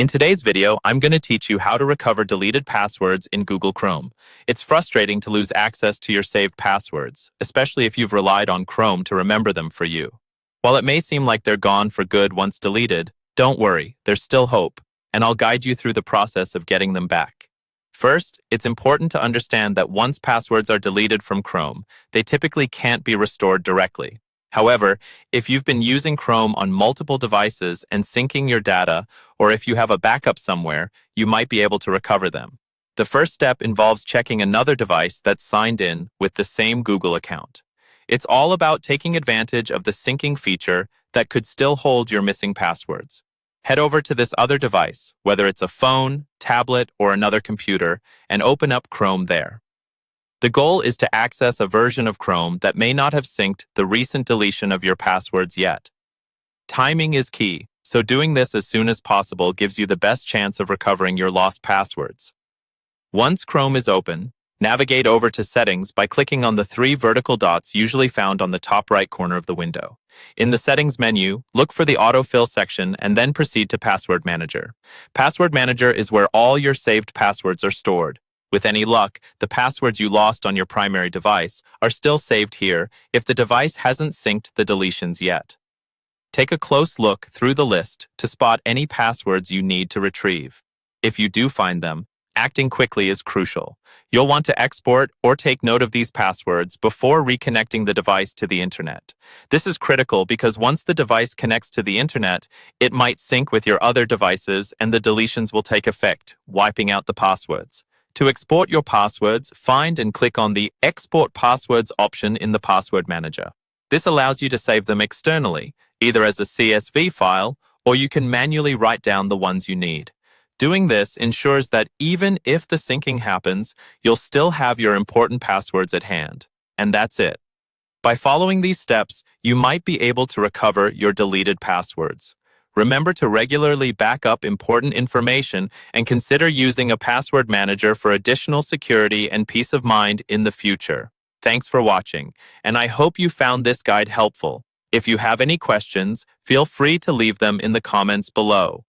In today's video, I'm going to teach you how to recover deleted passwords in Google Chrome. It's frustrating to lose access to your saved passwords, especially if you've relied on Chrome to remember them for you. While it may seem like they're gone for good once deleted, don't worry, there's still hope, and I'll guide you through the process of getting them back. First, it's important to understand that once passwords are deleted from Chrome, they typically can't be restored directly. However, if you've been using Chrome on multiple devices and syncing your data, or if you have a backup somewhere, you might be able to recover them. The first step involves checking another device that's signed in with the same Google account. It's all about taking advantage of the syncing feature that could still hold your missing passwords. Head over to this other device, whether it's a phone, tablet, or another computer, and open up Chrome there. The goal is to access a version of Chrome that may not have synced the recent deletion of your passwords yet. Timing is key, so doing this as soon as possible gives you the best chance of recovering your lost passwords. Once Chrome is open, navigate over to Settings by clicking on the three vertical dots usually found on the top right corner of the window. In the Settings menu, look for the Autofill section and then proceed to Password Manager. Password Manager is where all your saved passwords are stored. With any luck, the passwords you lost on your primary device are still saved here if the device hasn't synced the deletions yet. Take a close look through the list to spot any passwords you need to retrieve. If you do find them, acting quickly is crucial. You'll want to export or take note of these passwords before reconnecting the device to the internet. This is critical because once the device connects to the internet, it might sync with your other devices and the deletions will take effect, wiping out the passwords. To export your passwords, find and click on the Export Passwords option in the Password Manager. This allows you to save them externally, either as a CSV file, or you can manually write down the ones you need. Doing this ensures that even if the syncing happens, you'll still have your important passwords at hand. And that's it. By following these steps, you might be able to recover your deleted passwords. Remember to regularly back up important information and consider using a password manager for additional security and peace of mind in the future. Thanks for watching, and I hope you found this guide helpful. If you have any questions, feel free to leave them in the comments below.